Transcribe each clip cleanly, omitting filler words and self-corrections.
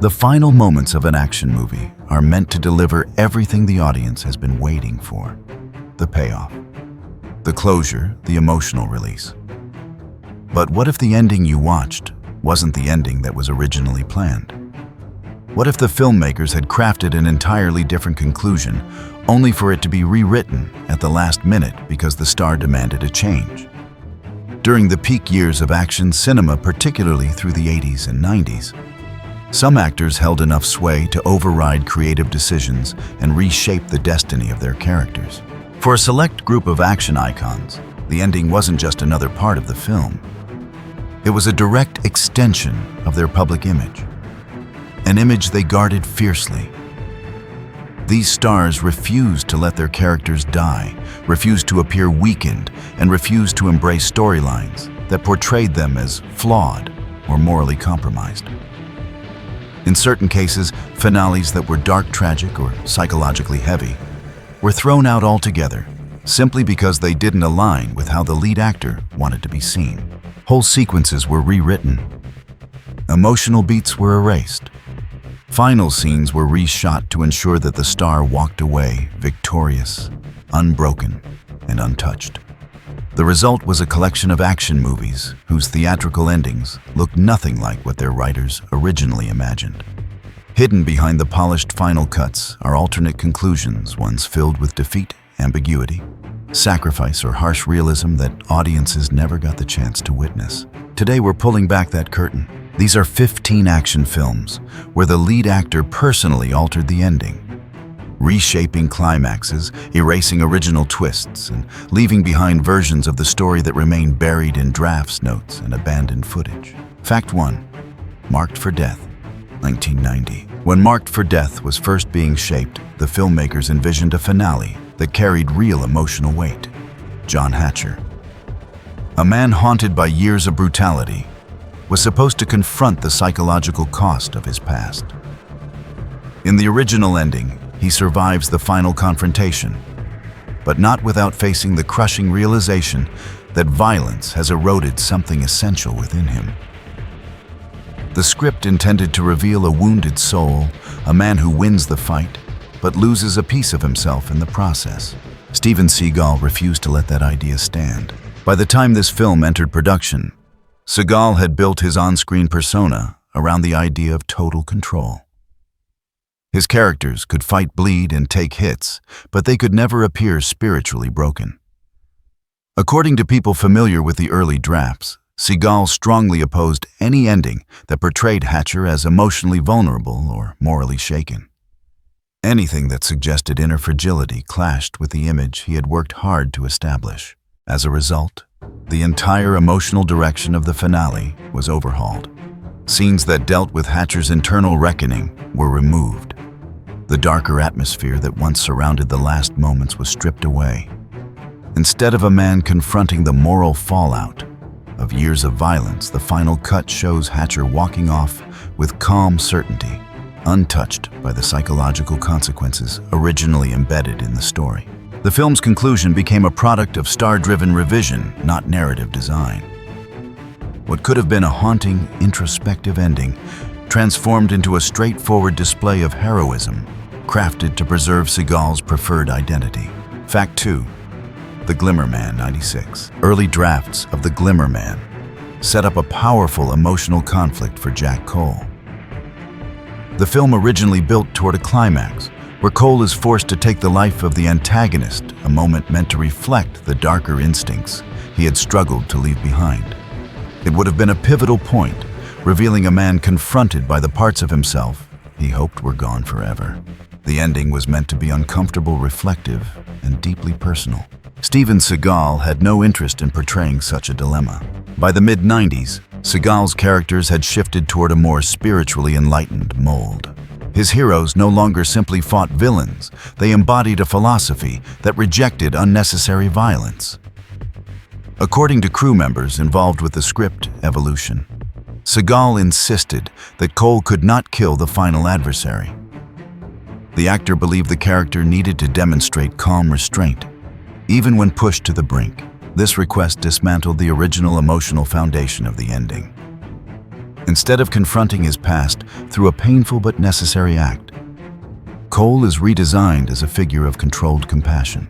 The final moments of an action movie are meant to deliver everything the audience has been waiting for. The payoff, the closure, the emotional release. But what if the ending you watched wasn't the ending that was originally planned? What if the filmmakers had crafted an entirely different conclusion, only for it to be rewritten at the last minute because the star demanded a change? During the peak years of action cinema, particularly through the 80s and 90s, some actors held enough sway to override creative decisions and reshape the destiny of their characters. For a select group of action icons, the ending wasn't just another part of the film. It was a direct extension of their public image, an image they guarded fiercely. These stars refused to let their characters die, refused to appear weakened, and refused to embrace storylines that portrayed them as flawed or morally compromised. In certain cases, finales that were dark, tragic, or psychologically heavy were thrown out altogether, simply because they didn't align with how the lead actor wanted to be seen. Whole sequences were rewritten. Emotional beats were erased. Final scenes were reshot to ensure that the star walked away victorious, unbroken, and untouched. The result was a collection of action movies whose theatrical endings looked nothing like what their writers originally imagined. Hidden behind the polished final cuts are alternate conclusions, ones filled with defeat, ambiguity, sacrifice, or harsh realism that audiences never got the chance to witness. Today we're pulling back that curtain. These are 15 action films where the lead actor personally altered the ending, reshaping climaxes, erasing original twists, and leaving behind versions of the story that remain buried in drafts, notes, and abandoned footage. Fact 1. Marked for Death, 1990. When Marked for Death was first being shaped, the filmmakers envisioned a finale that carried real emotional weight. John Hatcher, a man haunted by years of brutality, was supposed to confront the psychological cost of his past. In the original ending, he survives the final confrontation, but not without facing the crushing realization that violence has eroded something essential within him. The script intended to reveal a wounded soul, a man who wins the fight, but loses a piece of himself in the process. Steven Seagal refused to let that idea stand. By the time this film entered production, Seagal had built his on-screen persona around the idea of total control. His characters could fight, bleed, and take hits, but they could never appear spiritually broken. According to people familiar with the early drafts, Seagal strongly opposed any ending that portrayed Hatcher as emotionally vulnerable or morally shaken. Anything that suggested inner fragility clashed with the image he had worked hard to establish. As a result, the entire emotional direction of the finale was overhauled. Scenes that dealt with Hatcher's internal reckoning were removed. The darker atmosphere that once surrounded the last moments was stripped away. Instead of a man confronting the moral fallout of years of violence, the final cut shows Hatcher walking off with calm certainty, untouched by the psychological consequences originally embedded in the story. The film's conclusion became a product of star-driven revision, not narrative design. What could have been a haunting, introspective ending transformed into a straightforward display of heroism, crafted to preserve Seagal's preferred identity. Fact 2. The Glimmer Man, 96. Early drafts of The Glimmer Man set up a powerful emotional conflict for Jack Cole. The film originally built toward a climax, where Cole is forced to take the life of the antagonist, a moment meant to reflect the darker instincts he had struggled to leave behind. It would have been a pivotal point, revealing a man confronted by the parts of himself he hoped were gone forever. The ending was meant to be uncomfortable, reflective, and deeply personal. Steven Seagal had no interest in portraying such a dilemma. By the mid-90s, Seagal's characters had shifted toward a more spiritually enlightened mold. His heroes no longer simply fought villains, they embodied a philosophy that rejected unnecessary violence. According to crew members involved with the script evolution, Seagal insisted that Cole could not kill the final adversary. The actor believed the character needed to demonstrate calm restraint, even when pushed to the brink. This request dismantled the original emotional foundation of the ending. Instead of confronting his past through a painful but necessary act, Cole is redesigned as a figure of controlled compassion.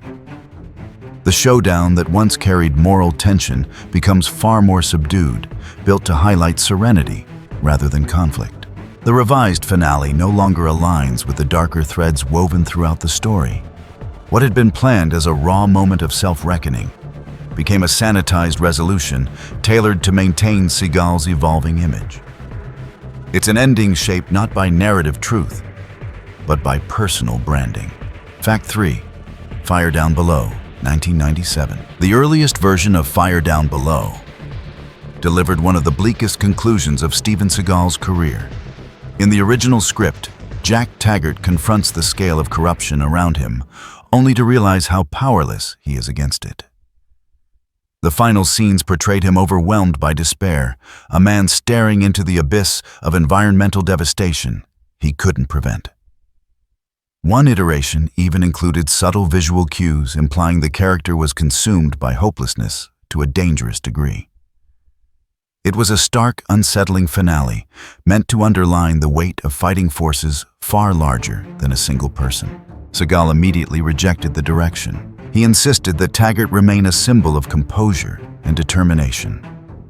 The showdown that once carried moral tension becomes far more subdued, built to highlight serenity rather than conflict. The revised finale no longer aligns with the darker threads woven throughout the story. What had been planned as a raw moment of self-reckoning became a sanitized resolution tailored to maintain Seagal's evolving image. It's an ending shaped not by narrative truth, but by personal branding. Fact 3. Fire Down Below, 1997. The earliest version of Fire Down Below delivered one of the bleakest conclusions of Steven Seagal's career. In the original script, Jack Taggart confronts the scale of corruption around him, only to realize how powerless he is against it. The final scenes portrayed him overwhelmed by despair, a man staring into the abyss of environmental devastation he couldn't prevent. One iteration even included subtle visual cues implying the character was consumed by hopelessness to a dangerous degree. It was a stark, unsettling finale, meant to underline the weight of fighting forces far larger than a single person. Seagal immediately rejected the direction. He insisted that Taggart remain a symbol of composure and determination.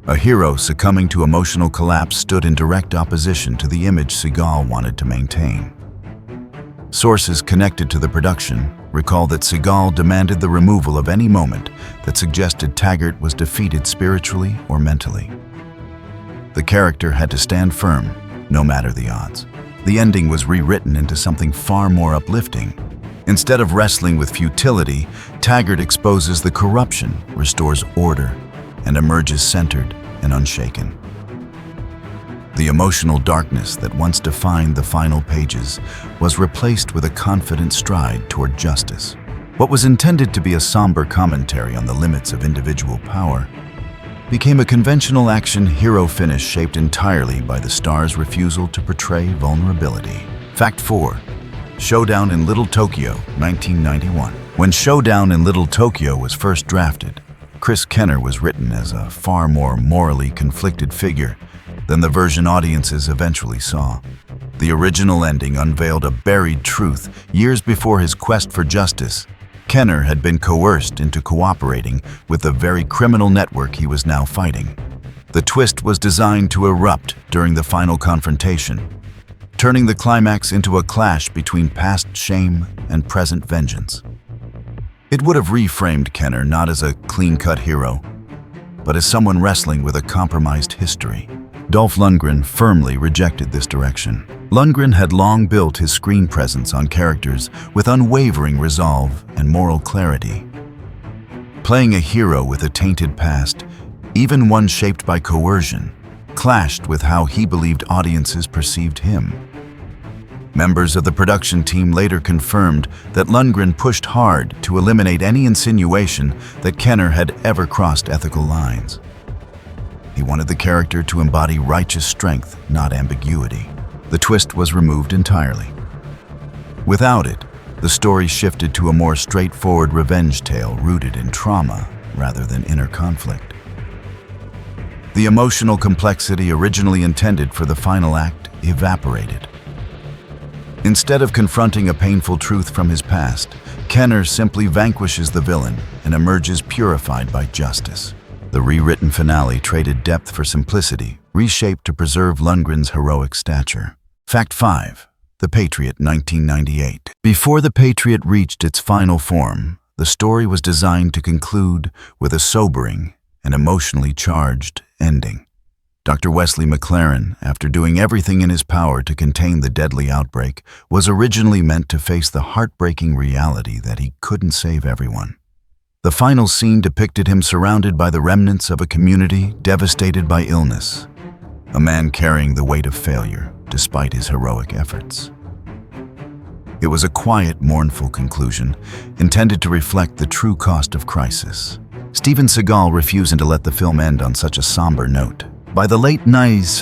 A hero succumbing to emotional collapse stood in direct opposition to the image Seagal wanted to maintain. Sources connected to the production recall that Seagal demanded the removal of any moment that suggested Taggart was defeated spiritually or mentally. The character had to stand firm, no matter the odds. The ending was rewritten into something far more uplifting. Instead of wrestling with futility, Taggart exposes the corruption, restores order, and emerges centered and unshaken. The emotional darkness that once defined the final pages was replaced with a confident stride toward justice. What was intended to be a somber commentary on the limits of individual power became a conventional action hero finish shaped entirely by the star's refusal to portray vulnerability. Fact 4. Showdown in Little Tokyo, 1991. When Showdown in Little Tokyo was first drafted, Chris Kenner was written as a far more morally conflicted figure than the version audiences eventually saw. The original ending unveiled a buried truth. Years before his quest for justice, Kenner had been coerced into cooperating with the very criminal network he was now fighting. The twist was designed to erupt during the final confrontation, turning the climax into a clash between past shame and present vengeance. It would have reframed Kenner not as a clean-cut hero, but as someone wrestling with a compromised history. Dolph Lundgren firmly rejected this direction. Lundgren had long built his screen presence on characters with unwavering resolve and moral clarity. Playing a hero with a tainted past, even one shaped by coercion, clashed with how he believed audiences perceived him. Members of the production team later confirmed that Lundgren pushed hard to eliminate any insinuation that Kenner had ever crossed ethical lines. He wanted the character to embody righteous strength, not ambiguity. The twist was removed entirely. Without it, the story shifted to a more straightforward revenge tale rooted in trauma rather than inner conflict. The emotional complexity originally intended for the final act evaporated. Instead of confronting a painful truth from his past, Kenner simply vanquishes the villain and emerges purified by justice. The rewritten finale traded depth for simplicity, reshaped to preserve Lundgren's heroic stature. Fact 5. The Patriot, 1998. Before The Patriot reached its final form, the story was designed to conclude with a sobering and emotionally charged ending. Dr. Wesley McLaren, after doing everything in his power to contain the deadly outbreak, was originally meant to face the heartbreaking reality that he couldn't save everyone. The final scene depicted him surrounded by the remnants of a community devastated by illness, a man carrying the weight of failure despite his heroic efforts. It was a quiet, mournful conclusion intended to reflect the true cost of crisis. Steven Seagal refused to let the film end on such a somber note. By the late 90s,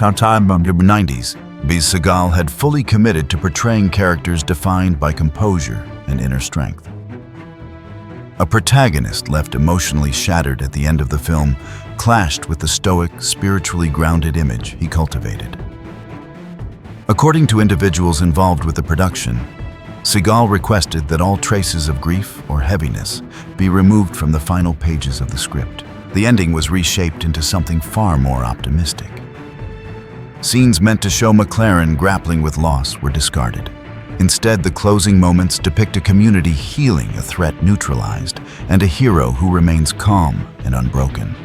Seagal had fully committed to portraying characters defined by composure and inner strength. A protagonist left emotionally shattered at the end of the film clashed with the stoic, spiritually grounded image he cultivated. According to individuals involved with the production, Seagal requested that all traces of grief or heaviness be removed from the final pages of the script. The ending was reshaped into something far more optimistic. Scenes meant to show McLaren grappling with loss were discarded. Instead, the closing moments depict a community healing a threat neutralized and a hero who remains calm and unbroken.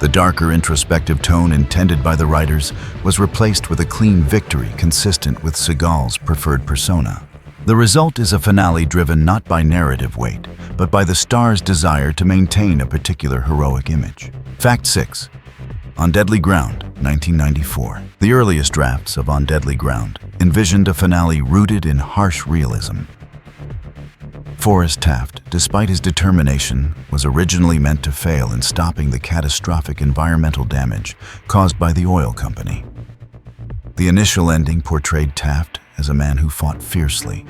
The darker, introspective tone intended by the writers was replaced with a clean victory consistent with Seagal's preferred persona. The result is a finale driven not by narrative weight, but by the star's desire to maintain a particular heroic image. Fact 6. On Deadly Ground, 1994. The earliest drafts of On Deadly Ground envisioned a finale rooted in harsh realism. Forrest Taft, despite his determination, was originally meant to fail in stopping the catastrophic environmental damage caused by the oil company. The initial ending portrayed Taft as a man who fought fiercely,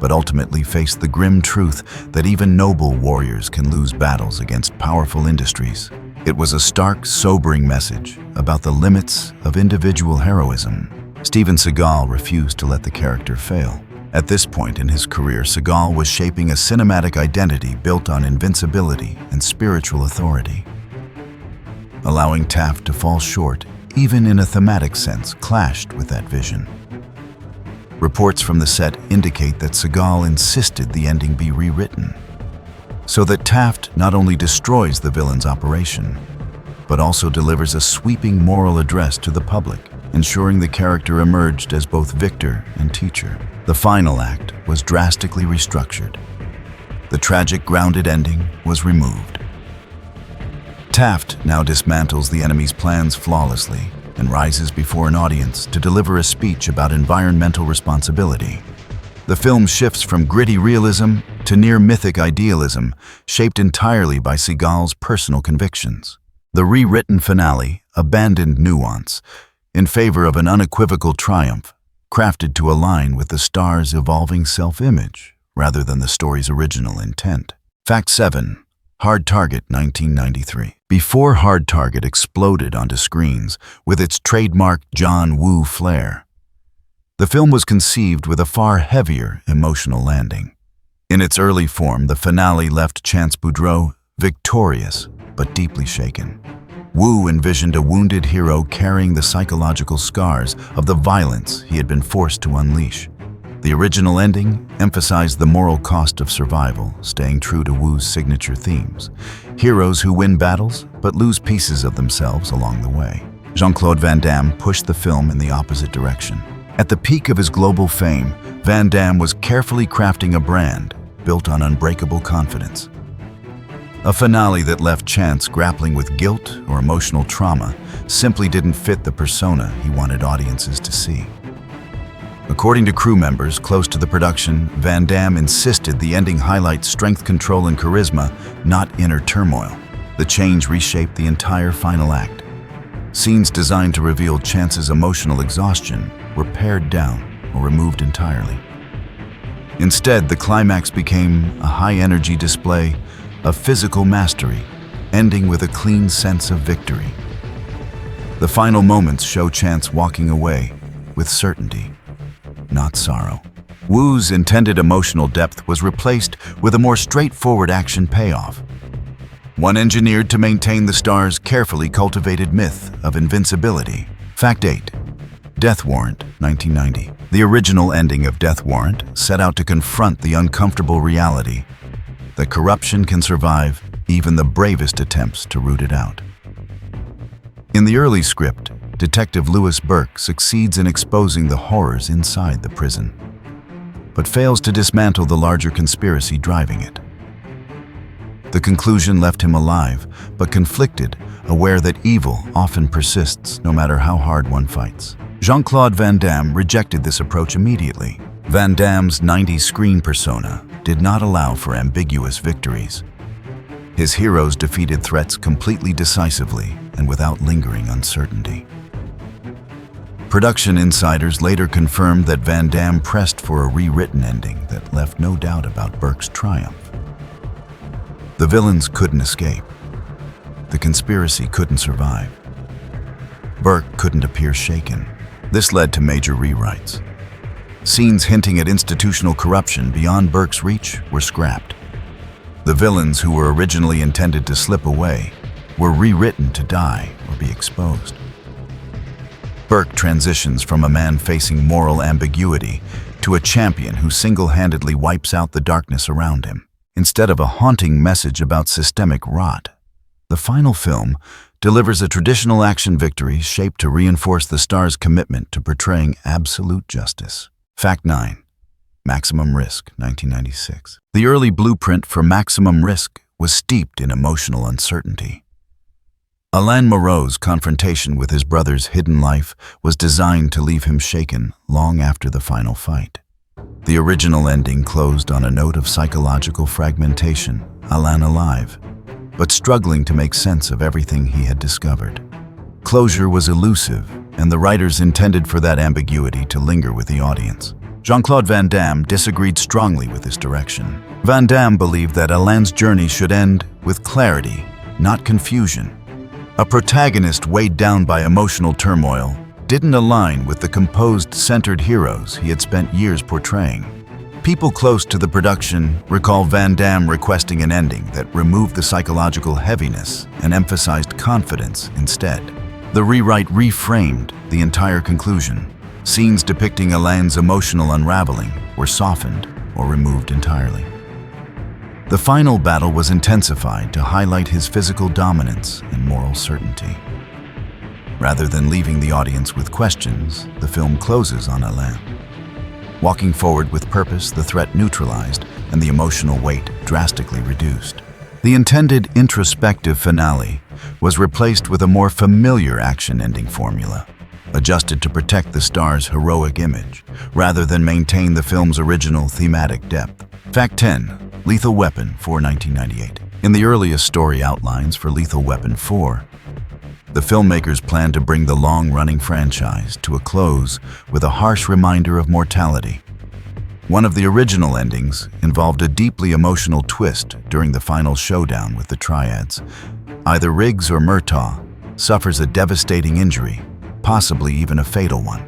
but ultimately faced the grim truth that even noble warriors can lose battles against powerful industries. It was a stark, sobering message about the limits of individual heroism. Steven Seagal refused to let the character fail. At this point in his career, Seagal was shaping a cinematic identity built on invincibility and spiritual authority. Allowing Taft to fall short, even in a thematic sense, clashed with that vision. Reports from the set indicate that Seagal insisted the ending be rewritten, so that Taft not only destroys the villain's operation, but also delivers a sweeping moral address to the public, ensuring the character emerged as both victor and teacher. The final act was drastically restructured. The tragic, grounded ending was removed. Taft now dismantles the enemy's plans flawlessly and rises before an audience to deliver a speech about environmental responsibility. The film shifts from gritty realism to near-mythic idealism, shaped entirely by Seagal's personal convictions. The rewritten finale abandoned nuance in favor of an unequivocal triumph, crafted to align with the star's evolving self-image rather than the story's original intent. Fact 7. Hard Target, 1993. Before Hard Target exploded onto screens with its trademark John Woo flair, the film was conceived with a far heavier emotional landing. In its early form, the finale left Chance Boudreau victorious but deeply shaken. Woo envisioned a wounded hero carrying the psychological scars of the violence he had been forced to unleash. The original ending emphasized the moral cost of survival, staying true to Woo's signature themes. Heroes who win battles but lose pieces of themselves along the way. Jean-Claude Van Damme pushed the film in the opposite direction. At the peak of his global fame, Van Damme was carefully crafting a brand built on unbreakable confidence. A finale that left Chance grappling with guilt or emotional trauma simply didn't fit the persona he wanted audiences to see. According to crew members close to the production, Van Damme insisted the ending highlight strength, control, and charisma, not inner turmoil. The change reshaped the entire final act. Scenes designed to reveal Chance's emotional exhaustion were pared down or removed entirely. Instead, the climax became a high-energy display of physical mastery, ending with a clean sense of victory. The final moments show Chance walking away with certainty, not sorrow. Woo's intended emotional depth was replaced with a more straightforward action payoff, one engineered to maintain the star's carefully cultivated myth of invincibility. Fact 8. Death Warrant, 1990. The original ending of Death Warrant set out to confront the uncomfortable reality that corruption can survive even the bravest attempts to root it out. In the early script, Detective Lewis Burke succeeds in exposing the horrors inside the prison, but fails to dismantle the larger conspiracy driving it. The conclusion left him alive, but conflicted, aware that evil often persists no matter how hard one fights. Jean-Claude Van Damme rejected this approach immediately. Van Damme's 90s screen persona did not allow for ambiguous victories. His heroes defeated threats completely decisively and without lingering uncertainty. Production insiders later confirmed that Van Damme pressed for a rewritten ending that left no doubt about Burke's triumph. The villains couldn't escape. the conspiracy couldn't survive. Burke couldn't appear shaken. This led to major rewrites. Scenes hinting at institutional corruption beyond Burke's reach were scrapped. The villains who were originally intended to slip away were rewritten to die or be exposed. Burke transitions from a man facing moral ambiguity to a champion who single-handedly wipes out the darkness around him. Instead of a haunting message about systemic rot, the final film delivers a traditional action victory shaped to reinforce the star's commitment to portraying absolute justice. Fact 9. Maximum Risk, 1996. The early blueprint for Maximum Risk was steeped in emotional uncertainty. Alain Moreau's confrontation with his brother's hidden life was designed to leave him shaken long after the final fight. The original ending closed on a note of psychological fragmentation, Alain alive, but struggling to make sense of everything he had discovered. Closure was elusive, and the writers intended for that ambiguity to linger with the audience. Jean-Claude Van Damme disagreed strongly with this direction. Van Damme believed that Alain's journey should end with clarity, not confusion. A protagonist weighed down by emotional turmoil didn't align with the composed, centered heroes he had spent years portraying. People close to the production recall Van Damme requesting an ending that removed the psychological heaviness and emphasized confidence instead. The rewrite reframed the entire conclusion. Scenes depicting Alain's emotional unraveling were softened or removed entirely. The final battle was intensified to highlight his physical dominance and moral certainty. Rather than leaving the audience with questions, the film closes on Alain. Walking forward with purpose, the threat neutralized and the emotional weight drastically reduced. The intended introspective finale was replaced with a more familiar action ending formula, adjusted to protect the star's heroic image, rather than maintain the film's original thematic depth. Fact 10. Lethal Weapon 4, 1998. In the earliest story outlines for Lethal Weapon 4, the filmmakers planned to bring the long-running franchise to a close with a harsh reminder of mortality. One of the original endings involved a deeply emotional twist during the final showdown with the triads. Either Riggs or Murtaugh suffers a devastating injury, possibly even a fatal one.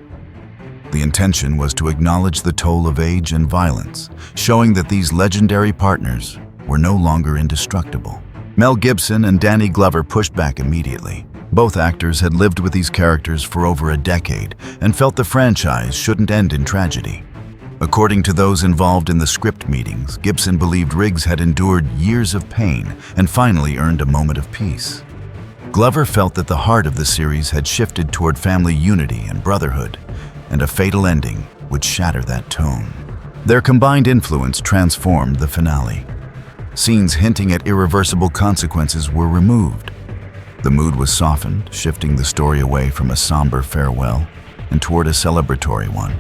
The intention was to acknowledge the toll of age and violence, showing that these legendary partners were no longer indestructible. Mel Gibson and Danny Glover pushed back immediately. Both actors had lived with these characters for over a decade and felt the franchise shouldn't end in tragedy. According to those involved in the script meetings, Gibson believed Riggs had endured years of pain and finally earned a moment of peace. Glover felt that the heart of the series had shifted toward family unity and brotherhood, and a fatal ending would shatter that tone. Their combined influence transformed the finale. Scenes hinting at irreversible consequences were removed. The mood was softened, shifting the story away from a somber farewell and toward a celebratory one.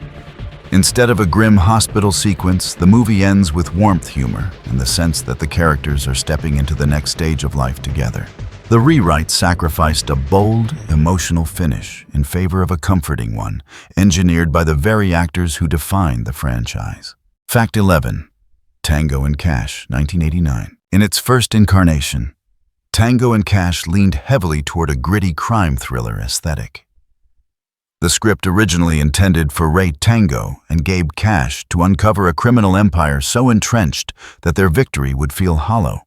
Instead of a grim hospital sequence, the movie ends with warmth, humor, and the sense that the characters are stepping into the next stage of life together. The rewrite sacrificed a bold, emotional finish in favor of a comforting one, engineered by the very actors who defined the franchise. Fact 11. Tango and Cash, 1989. In its first incarnation, Tango and Cash leaned heavily toward a gritty crime thriller aesthetic. The script originally intended for Ray Tango and Gabe Cash to uncover a criminal empire so entrenched that their victory would feel hollow.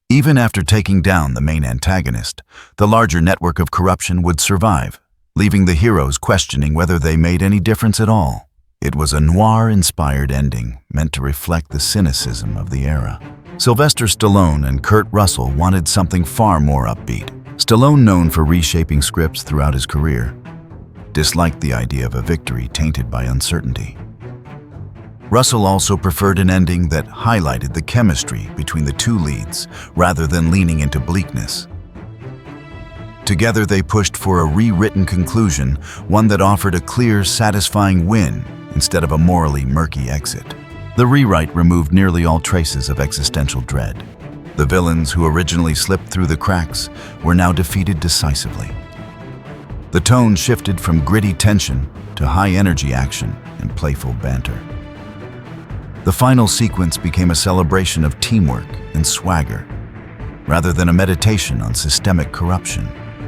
Even after taking down the main antagonist, the larger network of corruption would survive, leaving the heroes questioning whether they made any difference at all. It was a noir-inspired ending meant to reflect the cynicism of the era. Sylvester Stallone and Kurt Russell wanted something far more upbeat. Stallone, known for reshaping scripts throughout his career, disliked the idea of a victory tainted by uncertainty. Russell also preferred an ending that highlighted the chemistry between the two leads rather than leaning into bleakness. Together they pushed for a rewritten conclusion, one that offered a clear, satisfying win instead of a morally murky exit. The rewrite removed nearly all traces of existential dread. The villains who originally slipped through the cracks were now defeated decisively. The tone shifted from gritty tension to high-energy action and playful banter. The final sequence became a celebration of teamwork and swagger, rather than a meditation on systemic corruption.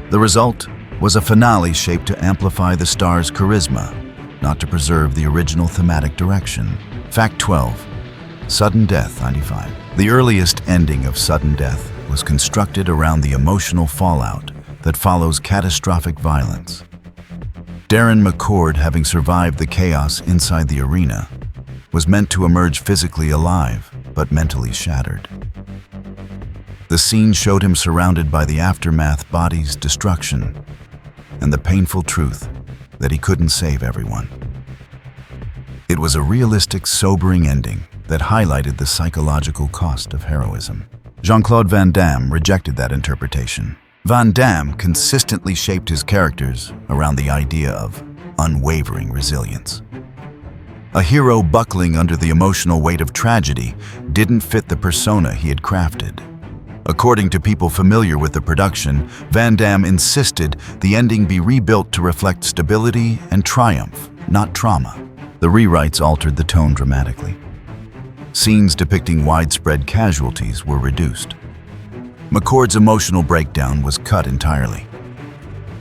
The result was a finale shaped to amplify the star's charisma, not to preserve the original thematic direction. Fact 12. Sudden Death 95. The earliest ending of Sudden Death was constructed around the emotional fallout that follows catastrophic violence. Darren McCord, having survived the chaos inside the arena, was meant to emerge physically alive, but mentally shattered. The scene showed him surrounded by the aftermath body's destruction and the painful truth that he couldn't save everyone. It was a realistic, sobering ending that highlighted the psychological cost of heroism. Jean-Claude Van Damme rejected that interpretation. Van Damme consistently shaped his characters around the idea of unwavering resilience. A hero buckling under the emotional weight of tragedy didn't fit the persona he had crafted. According to people familiar with the production, Van Damme insisted the ending be rebuilt to reflect stability and triumph, not trauma. The rewrites altered the tone dramatically. Scenes depicting widespread casualties were reduced. McCord's emotional breakdown was cut entirely.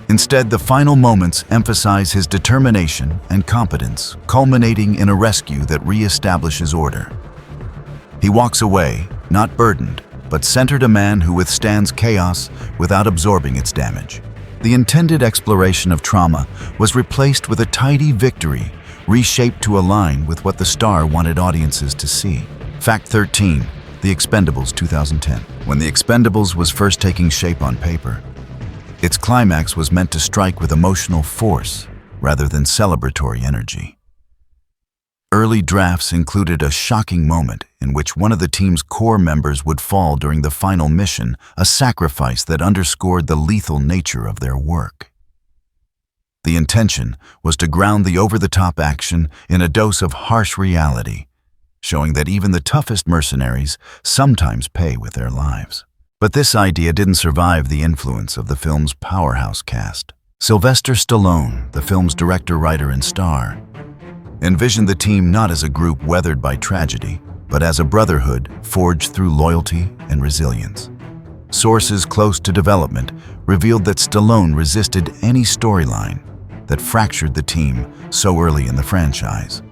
Instead, the final moments emphasize his determination and competence, culminating in a rescue that reestablishes order. He walks away, not burdened, but centered, a man who withstands chaos without absorbing its damage. The intended exploration of trauma was replaced with a tidy victory, reshaped to align with what the star wanted audiences to see. Fact 13. The Expendables 2010. When The Expendables was first taking shape on paper, its climax was meant to strike with emotional force rather than celebratory energy. Early drafts included a shocking moment in which one of the team's core members would fall during the final mission, a sacrifice that underscored the lethal nature of their work. The intention was to ground the over-the-top action in a dose of harsh reality, showing that even the toughest mercenaries sometimes pay with their lives. But this idea didn't survive the influence of the film's powerhouse cast. Sylvester Stallone, the film's director, writer, and star, envisioned the team not as a group weathered by tragedy, but as a brotherhood forged through loyalty and resilience. Sources close to development revealed that Stallone resisted any storyline that fractured the team so early in the franchise.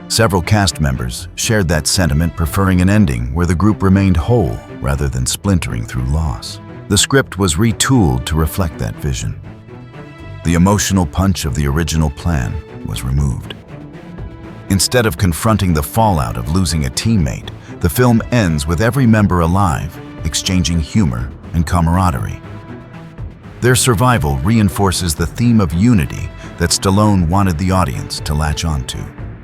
Several cast members shared that sentiment, preferring an ending where the group remained whole rather than splintering through loss. The script was retooled to reflect that vision. The emotional punch of the original plan was removed. Instead of confronting the fallout of losing a teammate, the film ends with every member alive, exchanging humor and camaraderie. Their survival reinforces the theme of unity that Stallone wanted the audience to latch onto.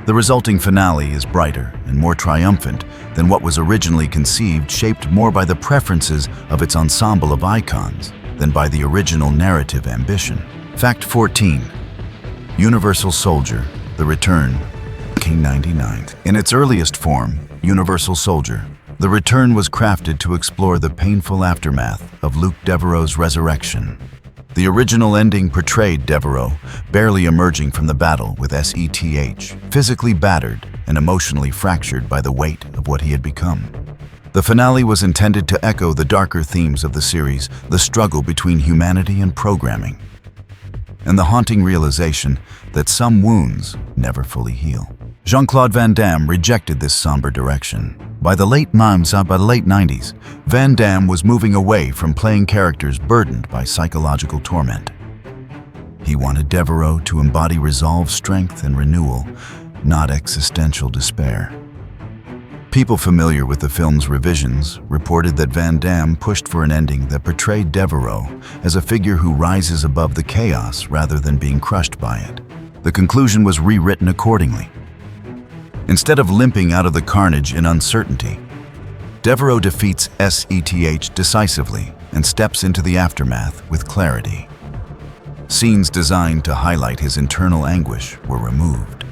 The resulting finale is brighter and more triumphant than what was originally conceived, shaped more by the preferences of its ensemble of icons than by the original narrative ambition. Fact 14. Universal Soldier: The Return, 1999. In its earliest form, Universal Soldier: The Return was crafted to explore the painful aftermath of Luke Devereaux's resurrection. The original ending portrayed Devereaux barely emerging from the battle with SETH, physically battered and emotionally fractured by the weight of what he had become. The finale was intended to echo the darker themes of the series, the struggle between humanity and programming, and the haunting realization that some wounds never fully heal. Jean-Claude Van Damme rejected this somber direction. By the late 90s, Van Damme was moving away from playing characters burdened by psychological torment. He wanted Devereaux to embody resolve, strength, and renewal, not existential despair. People familiar with the film's revisions reported that Van Damme pushed for an ending that portrayed Devereaux as a figure who rises above the chaos rather than being crushed by it. The conclusion was rewritten accordingly. Instead of limping out of the carnage in uncertainty, Devereaux defeats SETH decisively and steps into the aftermath with clarity. Scenes designed to highlight his internal anguish were removed.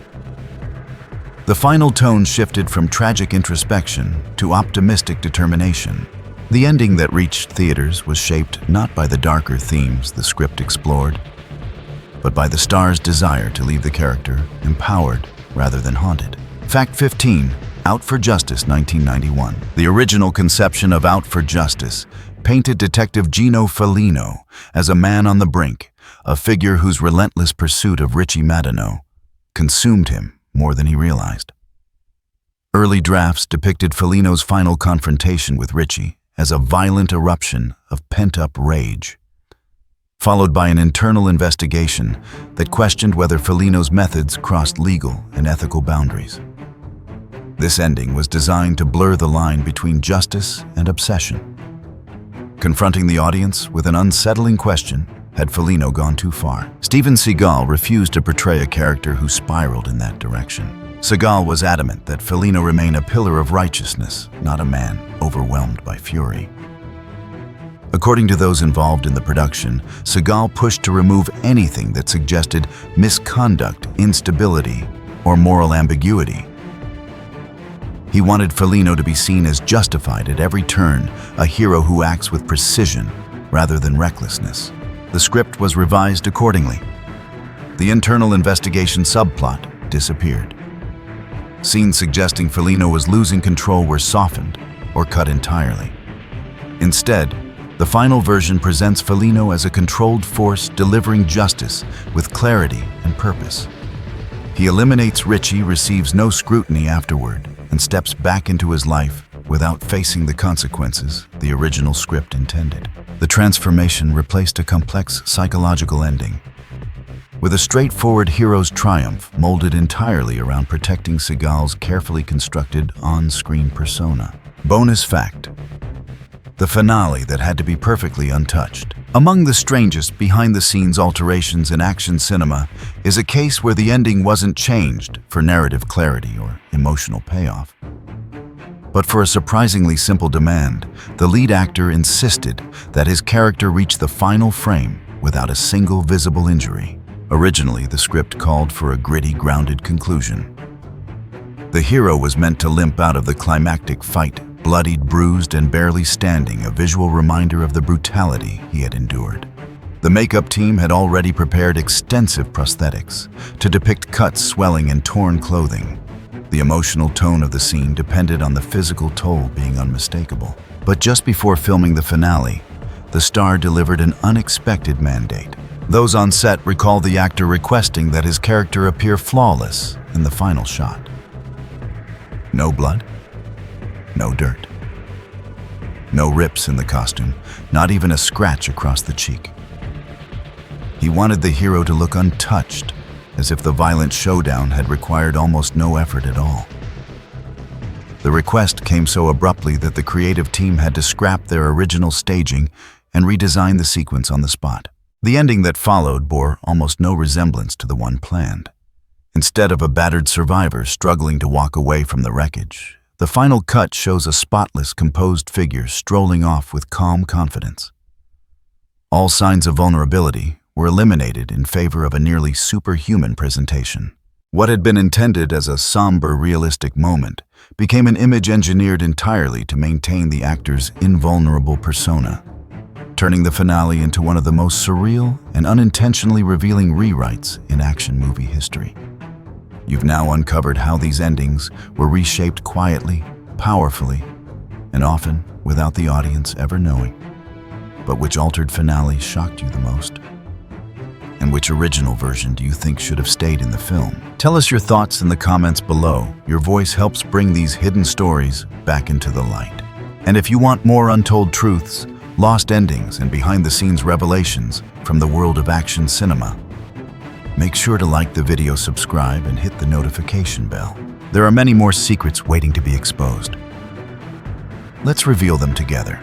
The final tone shifted from tragic introspection to optimistic determination. The ending that reached theaters was shaped not by the darker themes the script explored, but by the star's desire to leave the character empowered rather than haunted. Fact 15. Out for Justice 1991. The original conception of Out for Justice painted Detective Gino Felino as a man on the brink, a figure whose relentless pursuit of Richie Madano consumed him more than he realized. Early drafts depicted Felino's final confrontation with Richie as a violent eruption of pent-up rage, followed by an internal investigation that questioned whether Felino's methods crossed legal and ethical boundaries. This ending was designed to blur the line between justice and obsession, confronting the audience with an unsettling question: had Felino gone too far? Steven Seagal refused to portray a character who spiraled in that direction. Seagal was adamant that Felino remain a pillar of righteousness, not a man overwhelmed by fury. According to those involved in the production, Seagal pushed to remove anything that suggested misconduct, instability, or moral ambiguity. He wanted Felino to be seen as justified at every turn, a hero who acts with precision rather than recklessness. The script was revised accordingly. The internal investigation subplot disappeared. Scenes suggesting Felino was losing control were softened or cut entirely. Instead, the final version presents Felino as a controlled force delivering justice with clarity and purpose. He eliminates Richie, receives no scrutiny afterward, and steps back into his life without facing the consequences the original script intended. The transformation replaced a complex psychological ending, with a straightforward hero's triumph molded entirely around protecting Seagal's carefully constructed on-screen persona. Bonus fact: the finale that had to be perfectly untouched. Among the strangest behind-the-scenes alterations in action cinema is a case where the ending wasn't changed for narrative clarity or emotional payoff. But for a surprisingly simple demand, the lead actor insisted that his character reach the final frame without a single visible injury. Originally, the script called for a gritty, grounded conclusion. The hero was meant to limp out of the climactic fight, bloodied, bruised, and barely standing, a visual reminder of the brutality he had endured. The makeup team had already prepared extensive prosthetics to depict cuts, swelling, and torn clothing. The emotional tone of the scene depended on the physical toll being unmistakable. But just before filming the finale, the star delivered an unexpected mandate. Those on set recall the actor requesting that his character appear flawless in the final shot. No blood, no dirt, no rips in the costume, not even a scratch across the cheek. He wanted the hero to look untouched, as if the violent showdown had required almost no effort at all. The request came so abruptly that the creative team had to scrap their original staging and redesign the sequence on the spot. The ending that followed bore almost no resemblance to the one planned. Instead of a battered survivor struggling to walk away from the wreckage, the final cut shows a spotless, composed figure strolling off with calm confidence. All signs of vulnerability were eliminated in favor of a nearly superhuman presentation. What had been intended as a somber, realistic moment became an image engineered entirely to maintain the actor's invulnerable persona, turning the finale into one of the most surreal and unintentionally revealing rewrites in action movie history. You've now uncovered how these endings were reshaped quietly, powerfully, and often without the audience ever knowing. But which altered finale shocked you the most? And which original version do you think should have stayed in the film? Tell us your thoughts in the comments below. Your voice helps bring these hidden stories back into the light. And if you want more untold truths, lost endings, and behind-the-scenes revelations from the world of action cinema, make sure to like the video, subscribe, and hit the notification bell. There are many more secrets waiting to be exposed. Let's reveal them together.